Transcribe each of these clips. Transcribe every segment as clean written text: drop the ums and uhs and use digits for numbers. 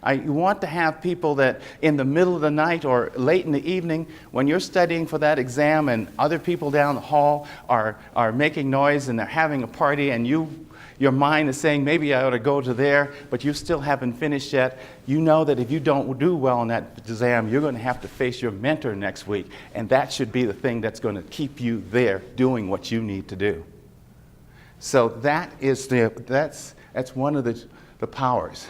You want to have people that in the middle of the night or late in the evening, when you're studying for that exam and other people down the hall are making noise and they're having a party, and your mind is saying, maybe I ought to go to there, but you still haven't finished yet. You know that if you don't do well on that exam, you're going to have to face your mentor next week, and that should be the thing that's going to keep you there doing what you need to do. So that's one of the powers.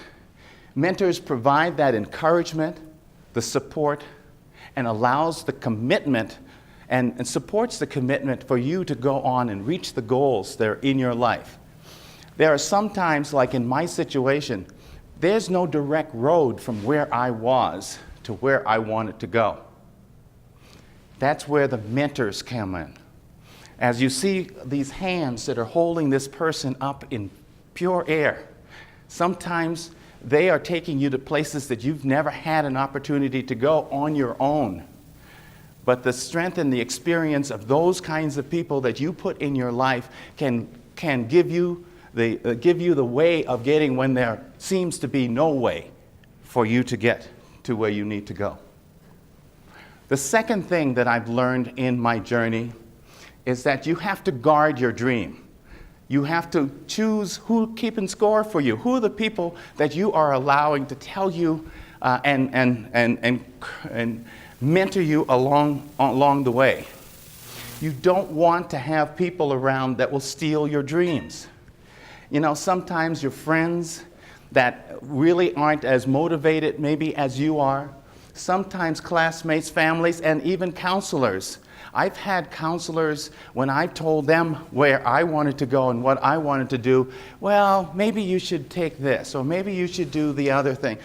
Mentors provide that encouragement, the support, and allows the commitment and supports the commitment for you to go on and reach the goals that are in your life. There are some times, like in my situation, there's no direct road from where I was to where I wanted to go. That's where the mentors come in. As you see these hands that are holding this person up in pure air, sometimes they are taking you to places that you've never had an opportunity to go on your own. But the strength and the experience of those kinds of people that you put in your life can give you the way of getting when there seems to be no way for you to get to where you need to go. The second thing that I've learned in my journey is that you have to guard your dream. You have to choose who keeping score for you. Who are the people that you are allowing to tell you and mentor you along the way. You don't want to have people around that will steal your dreams. You know, sometimes your friends that really aren't as motivated maybe as you are, sometimes classmates, families, and even counselors. I've had counselors, when I told them where I wanted to go and what I wanted to do, well, maybe you should take this, or maybe you should do the other thing,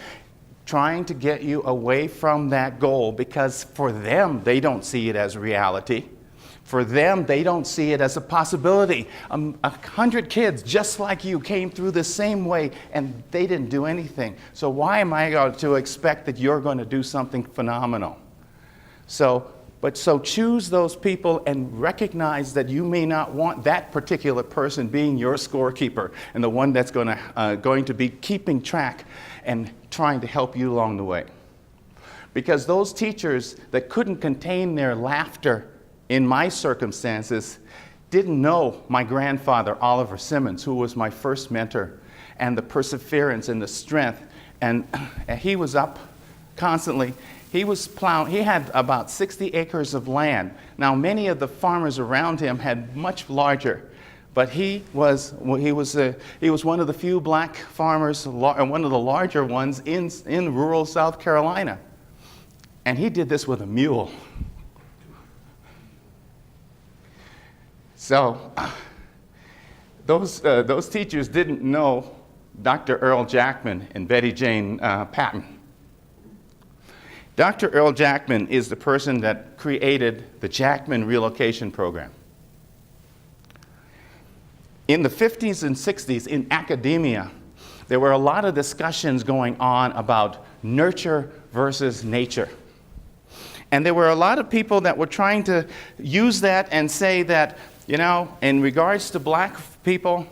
trying to get you away from that goal, because for them, they don't see it as reality. For them, they don't see it as a possibility. 100 kids just like you came through the same way, and they didn't do anything. So why am I going to expect that you're going to do something phenomenal? So choose those people and recognize that you may not want that particular person being your scorekeeper and the one that's going to be keeping track and trying to help you along the way. Because those teachers that couldn't contain their laughter in my circumstances didn't know my grandfather, Oliver Simmons, who was my first mentor, and the perseverance and the strength. And he was up constantly. He was plowing. He had about 60 acres of land. Now, many of the farmers around him had much larger, but he was one of the few black farmers, one of the larger ones in rural South Carolina. And he did this with a mule. So those teachers didn't know Dr. Earl Jackman and Betty Jane Patton. Dr. Earl Jackman is the person that created the Jackman Relocation Program. In the 50s and 60s, in academia, there were a lot of discussions going on about nurture versus nature. And there were a lot of people that were trying to use that and say that, you know, in regards to black people,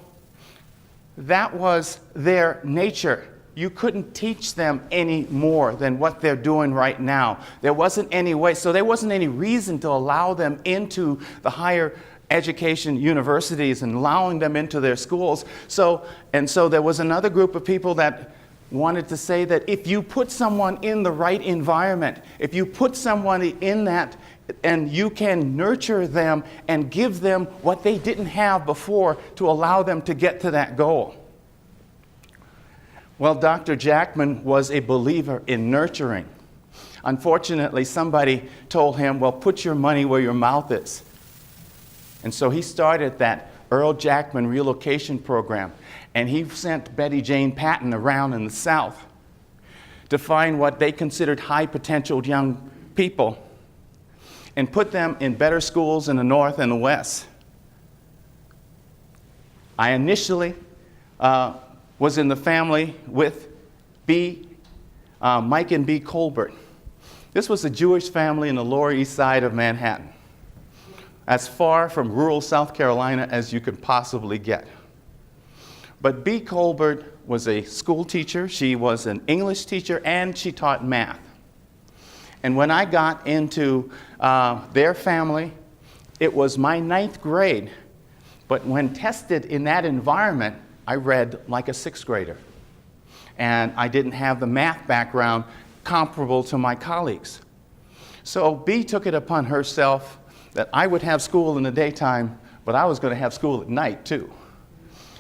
that was their nature. You couldn't teach them any more than what they're doing right now. There wasn't any way, so there wasn't any reason to allow them into the higher education universities and allowing them into their schools. So there was another group of people that wanted to say that if you put someone in the right environment, if you put someone in that, and you can nurture them and give them what they didn't have before to allow them to get to that goal. Well, Dr. Jackman was a believer in nurturing. Unfortunately, somebody told him, well, put your money where your mouth is. And so he started that Earl Jackman Relocation Program, and he sent Betty Jane Patton around in the South to find what they considered high-potential young people and put them in better schools in the North and the West. I initially was in the family with Mike and B. Colbert. This was a Jewish family in the Lower East Side of Manhattan, as far from rural South Carolina as you could possibly get. But B. Colbert was a school teacher, she was an English teacher, and she taught math. And when I got into their family, it was my 9th grade. But when tested in that environment, I read like a 6th grader. And I didn't have the math background comparable to my colleagues. So B took it upon herself that I would have school in the daytime, but I was going to have school at night too.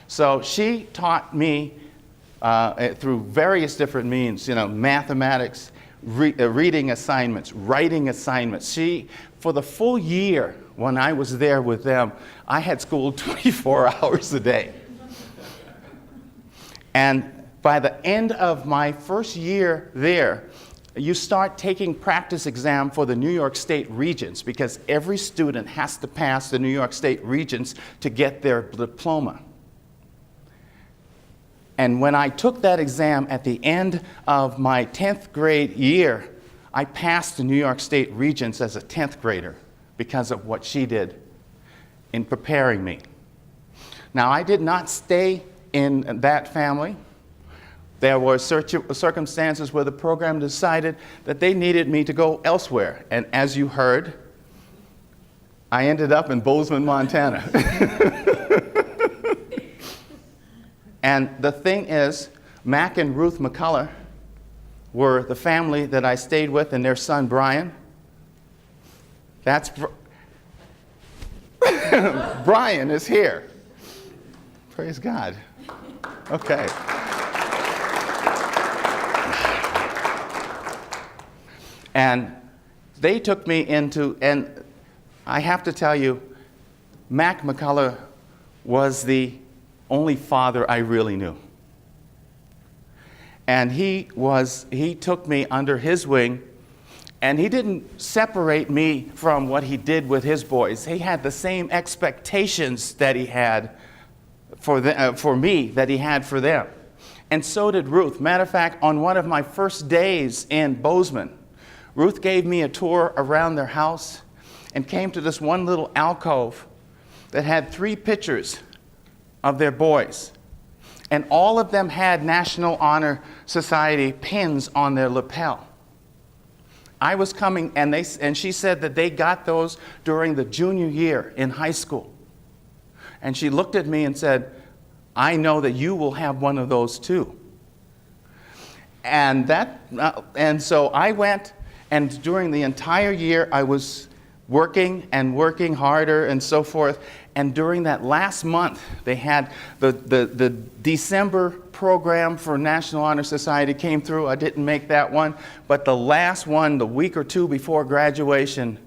So she taught me through various different means, mathematics, reading assignments, writing assignments. For the full year when I was there with them, I had school 24 hours a day. And by the end of my first year there, you start taking practice exam for the New York State Regents because every student has to pass the New York State Regents to get their diploma. And when I took that exam at the end of my 10th grade year, I passed the New York State Regents as a 10th grader because of what she did in preparing me. Now, I did not stay in that family. There were circumstances where the program decided that they needed me to go elsewhere. And as you heard, I ended up in Bozeman, Montana. And the thing is, Mac and Ruth McCullough were the family that I stayed with, and their son, Brian. Brian is here. Praise God. Okay. And they took me into, and I have to tell you, Mac McCullough was the only father I really knew. And he took me under his wing, and he didn't separate me from what he did with his boys. He had the same expectations that he had for me that he had for them. And so did Ruth. Matter of fact, on one of my first days in Bozeman, Ruth gave me a tour around their house and came to this one little alcove that had 3 pictures of their boys. And all of them had National Honor Society pins on their lapel. I was coming, and she said that they got those during the junior year in high school. And she looked at me and said, "I know that you will have one of those too." And so I went, and during the entire year I was working and working harder and so forth. And during that last month, they had the December program for National Honor Society came through. I didn't make that one. But the last one, the week or two before graduation,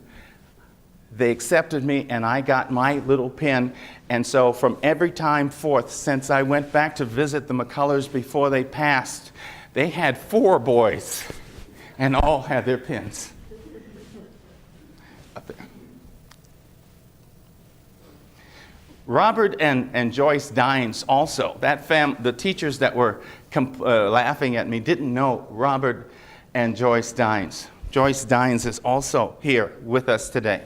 they accepted me and I got my little pin. And so from every time forth, since I went back to visit the McCullers before they passed, they had 4 boys and all had their pins. Up there. Robert and Joyce Dines also, the teachers that were laughing at me didn't know Robert and Joyce Dines. Joyce Dines is also here with us today.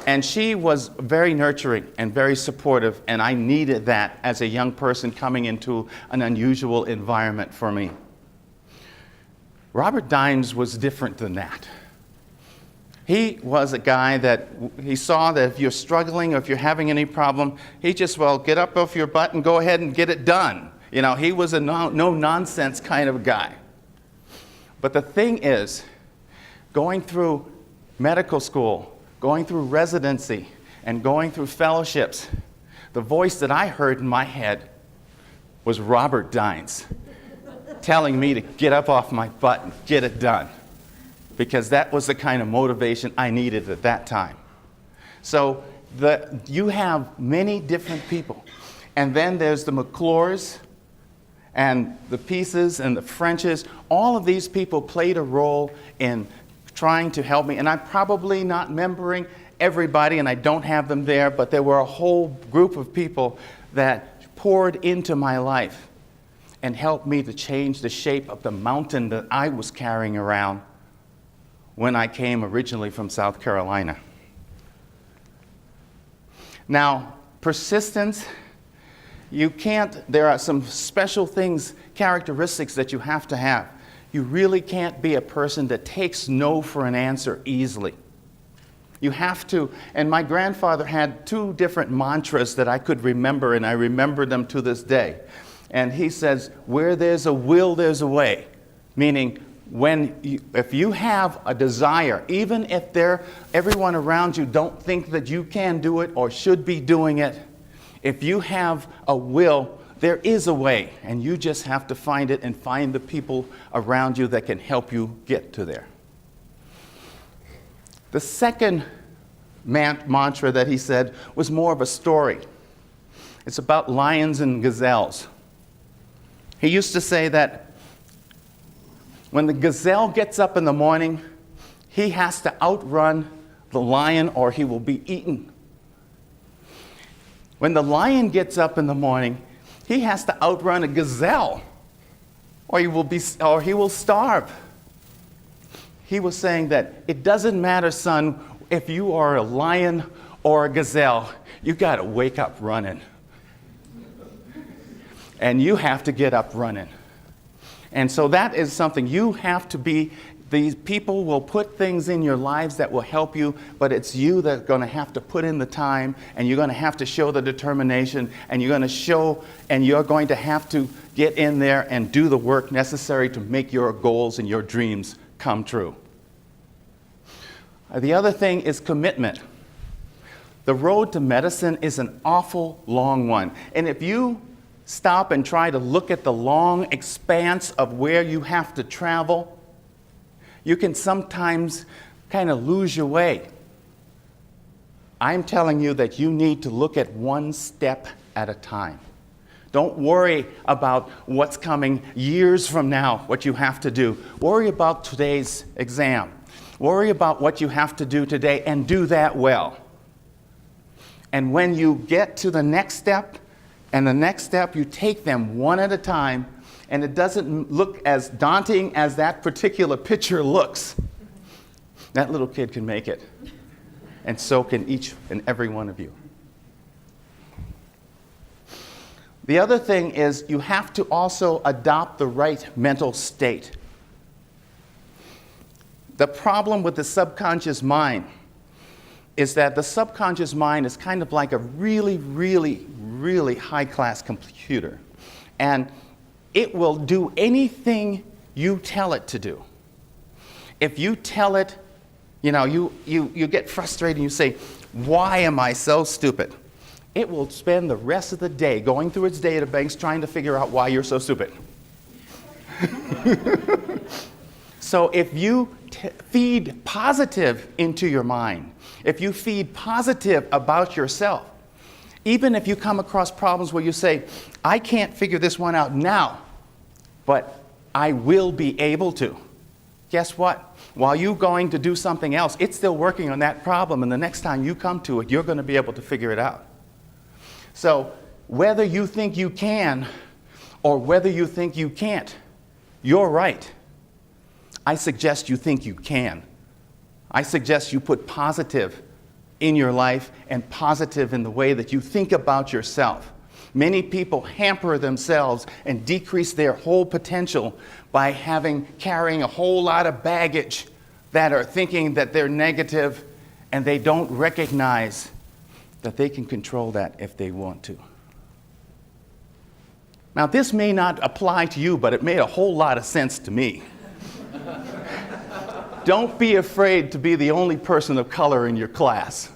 And she was very nurturing and very supportive, and I needed that as a young person coming into an unusual environment for me. Robert Dines was different than that. He was a guy that he saw that if you're struggling or if you're having any problem, he just, get up off your butt and go ahead and get it done. He was a no-nonsense kind of guy. But the thing is, going through medical school, going through residency, and going through fellowships, the voice that I heard in my head was Robert Dines telling me to get up off my butt and get it done, because that was the kind of motivation I needed at that time. So you have many different people. And then there's the McClures and the Pieces and the Frenches. All of these people played a role in trying to help me. And I'm probably not remembering everybody, and I don't have them there, but there were a whole group of people that poured into my life and helped me to change the shape of the mountain that I was carrying around when I came originally from South Carolina. Now, persistence, there are some special things, characteristics that you have to have. You really can't be a person that takes no for an answer easily. You have to, and my grandfather had 2 different mantras that I could remember, and I remember them to this day. And he says, where there's a will, there's a way. Meaning, if you have a desire, even if everyone around you don't think that you can do it or should be doing it, if you have a will, there is a way, and you just have to find it and find the people around you that can help you get to there. The second mantra that he said was more of a story. It's about lions and gazelles. He used to say that when the gazelle gets up in the morning, he has to outrun the lion or he will be eaten. When the lion gets up in the morning, he has to outrun a gazelle or he will starve. He was saying that it doesn't matter, son, if you are a lion or a gazelle, you got to wake up running. And you have to get up running. And so that is something you have to be. These people will put things in your lives that will help you, but it's you that's going to have to put in the time, and you're going to have to show the determination, and you're going to have to get in there and do the work necessary to make your goals and your dreams come true. The other thing is commitment. The road to medicine is an awful long one. And if you stop and try to look at the long expanse of where you have to travel, you can sometimes kind of lose your way. I'm telling you that you need to look at one step at a time. Don't worry about what's coming years from now, what you have to do. Worry about today's exam. Worry about what you have to do today and do that well. And when you get to the next step and the next step, you take them one at a time, and it doesn't look as daunting as that particular picture looks. That little kid can make it, and so can each and every one of you. The other thing is you have to also adopt the right mental state. The problem with the subconscious mind is that the subconscious mind is kind of like a really, really, really high-class computer. And it will do anything you tell it to do. If you tell it, you get frustrated and you say, why am I so stupid? It will spend the rest of the day going through its databanks trying to figure out why you're so stupid. So if you feed positive into your mind, if you feed positive about yourself, even if you come across problems where you say, I can't figure this one out now, but I will be able to. Guess what? While you're going to do something else, it's still working on that problem, and the next time you come to it, you're going to be able to figure it out. So whether you think you can or whether you think you can't, you're right. I suggest you think you can. I suggest you put positive in your life and positive in the way that you think about yourself. Many people hamper themselves and decrease their whole potential by carrying a whole lot of baggage that are thinking that they're negative, and they don't recognize that they can control that if they want to. Now, this may not apply to you, but it made a whole lot of sense to me. Don't be afraid to be the only person of color in your class.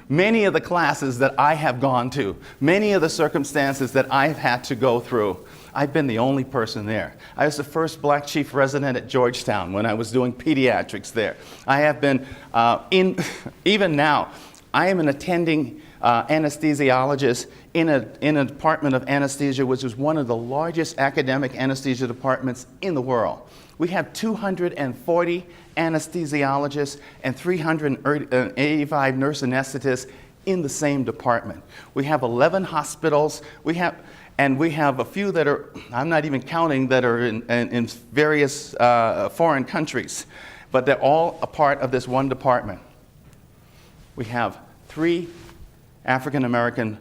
Many of the classes that I have gone to, many of the circumstances that I've had to go through, I've been the only person there. I was the first black chief resident at Georgetown when I was doing pediatrics there. I have been, even now, I am an attending anesthesiologist in a department of anesthesia, which is one of the largest academic anesthesia departments in the world. We have 240 anesthesiologists and 385 nurse anesthetists in the same department. We have 11 hospitals. We have a few that are, I'm not even counting, that are in various foreign countries, but they're all a part of this one department. We have 3 African American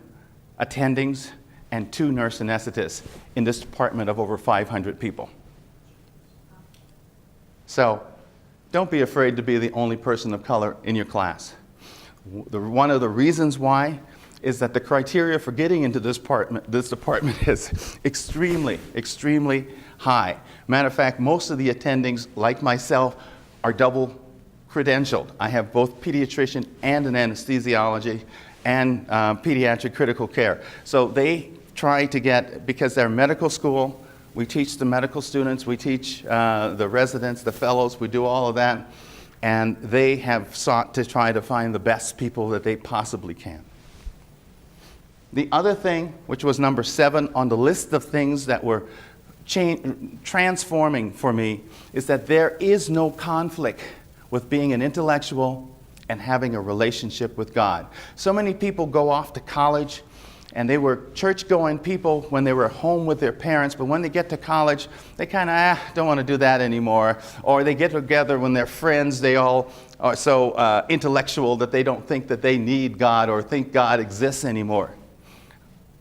attendings and 2 nurse anesthetists in this department of over 500 people. So don't be afraid to be the only person of color in your class. One of the reasons why is that the criteria for getting into this department is extremely, extremely high. Matter of fact, most of the attendings, like myself, are double credentialed. I have both pediatrician and an anesthesiology and pediatric critical care. So they try to get, because they're medical school, we teach the medical students, we teach the residents, the fellows, we do all of that, and they have sought to try to find the best people that they possibly can. The other thing, which was number 7 on the list of things that were transforming for me, is that there is no conflict with being an intellectual and having a relationship with God. So many people go off to college, and they were church-going people when they were home with their parents, but when they get to college, they kind of don't want to do that anymore. Or they get together when they're friends, they all are so intellectual that they don't think that they need God or think God exists anymore.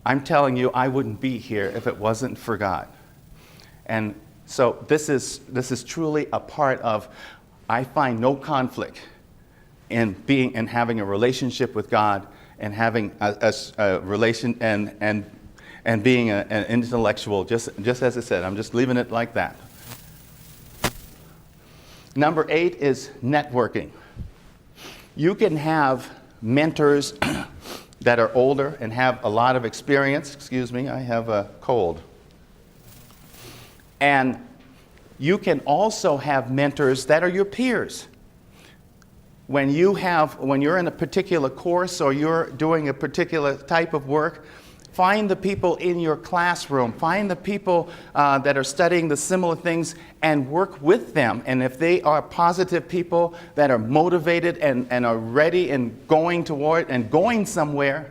I'm telling you, I wouldn't be here if it wasn't for God. And so this is truly a part of, I find no conflict in being and having a relationship with God and having a relation and being an intellectual, just as I said. I'm just leaving it like that. Number 8 is networking. You can have mentors that are older and have a lot of experience. Excuse me, I have a cold. And you can also have mentors that are your peers. When you're in a particular course or you're doing a particular type of work, find the people in your classroom, find the people that are studying the similar things and work with them. And if they are positive people that are motivated and are ready and going toward and going somewhere,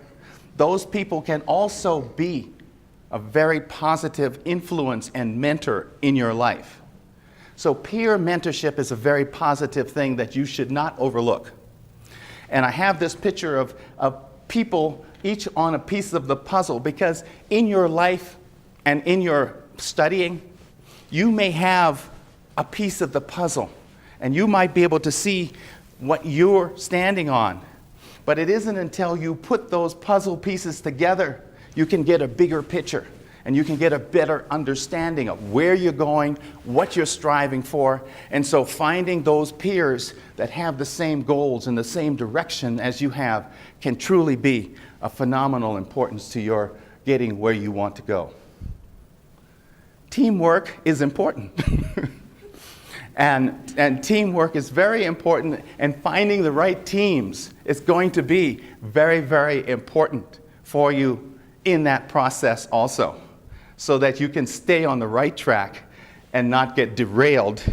those people can also be a very positive influence and mentor in your life. So peer mentorship is a very positive thing that you should not overlook. And I have this picture of people each on a piece of the puzzle, because in your life and in your studying, you may have a piece of the puzzle and you might be able to see what you're standing on. But it isn't until you put those puzzle pieces together you can get a bigger picture. And you can get a better understanding of where you're going, what you're striving for. And so finding those peers that have the same goals and the same direction as you have can truly be of phenomenal importance to your getting where you want to go. Teamwork is important. And teamwork is very important, and finding the right teams is going to be very, very important for you in that process also, so that you can stay on the right track and not get derailed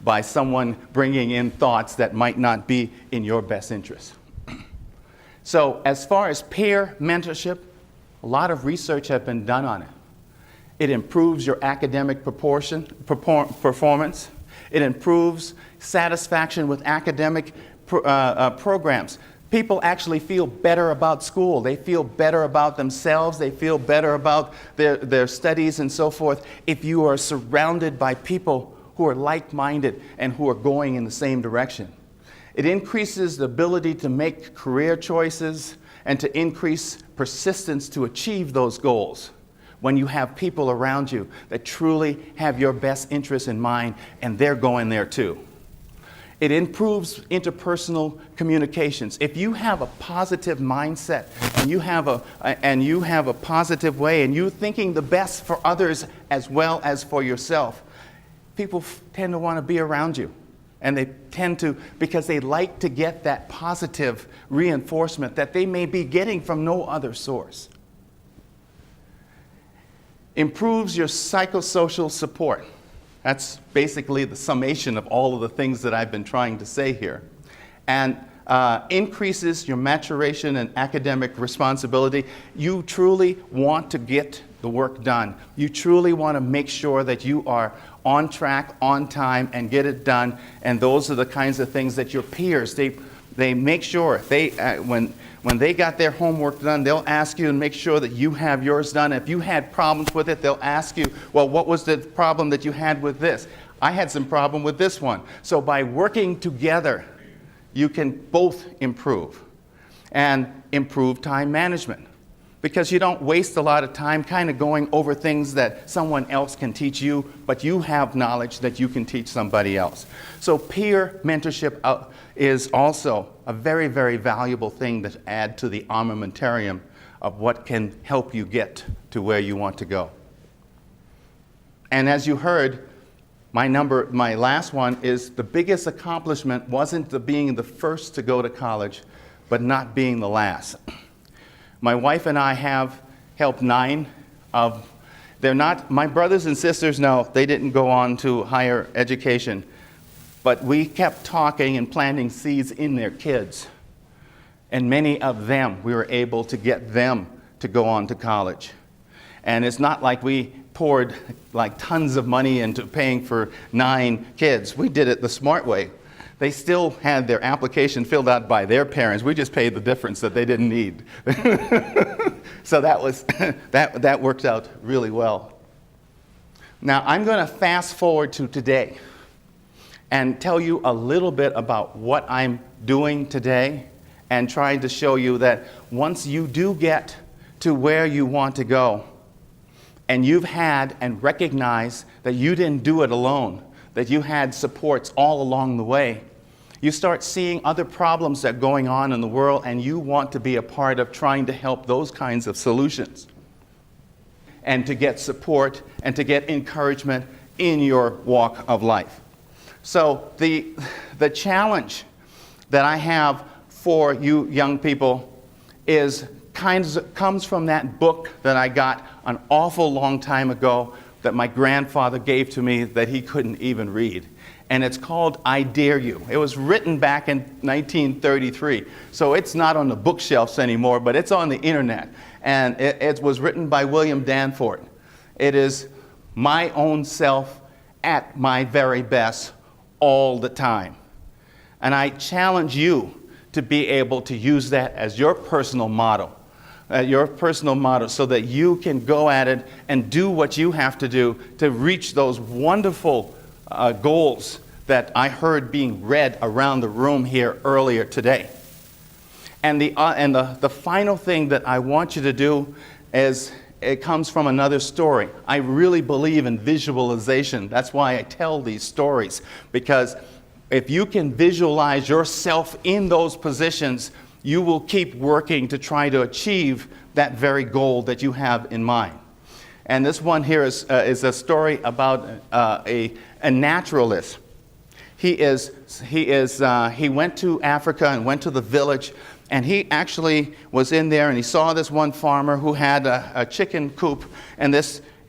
by someone bringing in thoughts that might not be in your best interest. So as far as peer mentorship, a lot of research has been done on it. It improves your academic performance. It improves satisfaction with academic programs. People actually feel better about school. They feel better about themselves. They feel better about their studies and so forth if you are surrounded by people who are like-minded and who are going in the same direction. It increases the ability to make career choices and to increase persistence to achieve those goals when you have people around you that truly have your best interests in mind and they're going there too. It improves interpersonal communications. If you have a positive mindset and you have a positive way and you're thinking the best for others as well as for yourself, people tend to want to be around you. And they tend to, because they like to get that positive reinforcement that they may be getting from no other source. Improves your psychosocial support. That's basically the summation of all of the things that I've been trying to say here. And increases your maturation and academic responsibility. You truly want to get the work done. You truly want to make sure that you are on track, on time, and get it done. And those are the kinds of things that your peers, They make sure when they got their homework done, they'll ask you and make sure that you have yours done. If you had problems with it, they'll ask you, well, what was the problem that you had with this? I had some problem with this one. So by working together, you can both improve and improve time management, because you don't waste a lot of time kind of going over things that someone else can teach you, but you have knowledge that you can teach somebody else. So peer mentorship is also a very, very valuable thing to add to the armamentarium of what can help you get to where you want to go. And as you heard, my last one is the biggest accomplishment wasn't being the first to go to college, but not being the last. My wife and I have helped 9 of, they're not, my brothers and sisters, no, they didn't go on to higher education, but we kept talking and planting seeds in their kids. And many of them, we were able to get them to go on to college. And it's not like we poured like tons of money into paying for 9 kids. We did it the smart way. They still had their application filled out by their parents. We just paid the difference that they didn't need. So that worked out really well. Now I'm going to fast forward to today and tell you a little bit about what I'm doing today, and trying to show you that once you do get to where you want to go, and you've had and recognized that you didn't do it alone, that you had supports all along the way, you start seeing other problems that are going on in the world, and you want to be a part of trying to help those kinds of solutions, and to get support and to get encouragement in your walk of life. So the challenge that I have for you young people comes from that book that I got an awful long time ago that my grandfather gave to me that he couldn't even read. And it's called I Dare You. It was written back in 1933. So it's not on the bookshelves anymore, but it's on the internet. And it was written by William Danforth. It is my own self at my very best all the time. And I challenge you to be able to use that as your personal motto. So that you can go at it and do what you have to do to reach those wonderful goals that I heard being read around the room here earlier today. And the final thing that I want you to do is, it comes from another story. I really believe in visualization. That's why I tell these stories, because if you can visualize yourself in those positions, you will keep working to try to achieve that very goal that you have in mind. And this one here is a story about a naturalist. He went to Africa and went to the village, and he actually was in there, and he saw this one farmer who had a chicken coop, and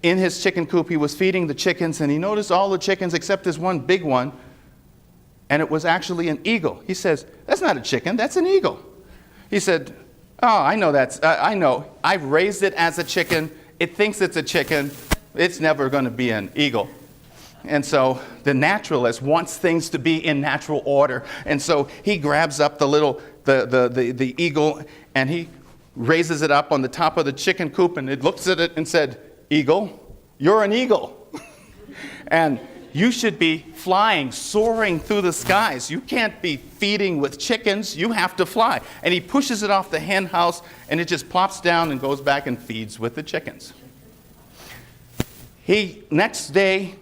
in his chicken coop he was feeding the chickens, and he noticed all the chickens except this one big one, and it was actually an eagle. He says, "That's not a chicken, that's an eagle." He said, "Oh, I know I know. I've raised it as a chicken. It thinks it's a chicken. It's never going to be an eagle." And so the naturalist wants things to be in natural order. And so he grabs up the eagle, and he raises it up on the top of the chicken coop, and it looks at it and said, "Eagle, you're an eagle." And you should be flying, soaring through the skies. You can't be feeding with chickens. You have to fly. And he pushes it off the hen house, and it just plops down and goes back and feeds with the chickens. Next day,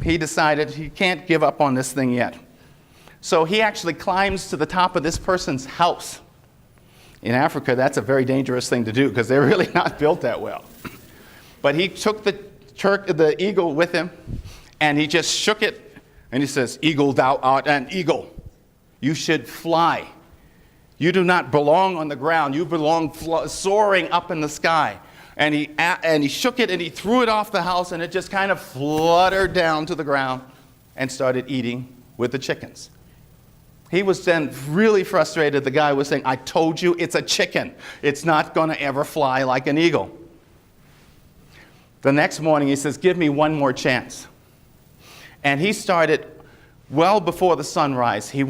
he decided he can't give up on this thing yet. So he actually climbs to the top of this person's house. In Africa, that's a very dangerous thing to do because they're really not built that well. But he took the eagle with him, and he just shook it, and he says, "Eagle, thou art an eagle. You should fly. You do not belong on the ground. You belong soaring up in the sky." And he shook it, and he threw it off the house, and it just kind of fluttered down to the ground and started eating with the chickens. He was then really frustrated. The guy was saying, "I told you it's a chicken. It's not going to ever fly like an eagle." The next morning, he says, "Give me one more chance." And he started well before the sunrise. He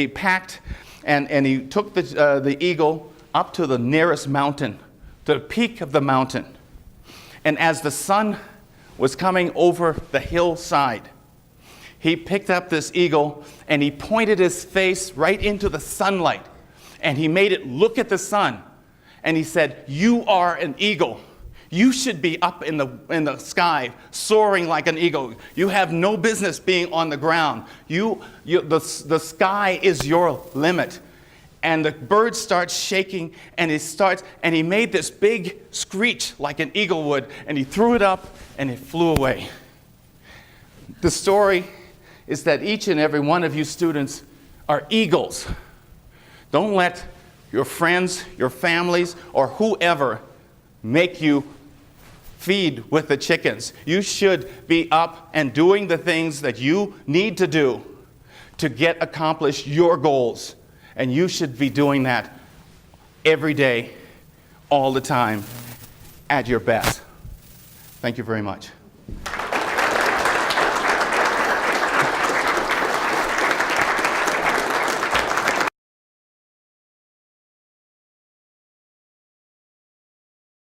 packed And he took the eagle up to the nearest mountain, to the peak of the mountain. And as the sun was coming over the hillside, he picked up this eagle and he pointed his face right into the sunlight. And he made it look at the sun. And he said, "You are an eagle. You should be up in the sky, soaring like an eagle. You have no business being on the ground. The sky is your limit." And the bird starts shaking, and he made this big screech like an eagle would, and he threw it up, and it flew away. The story is that each and every one of you students are eagles. Don't let your friends, your families, or whoever make you feed with the chickens. You should be up and doing the things that you need to do to accomplish your goals. And you should be doing that every day, all the time, at your best. Thank you very much.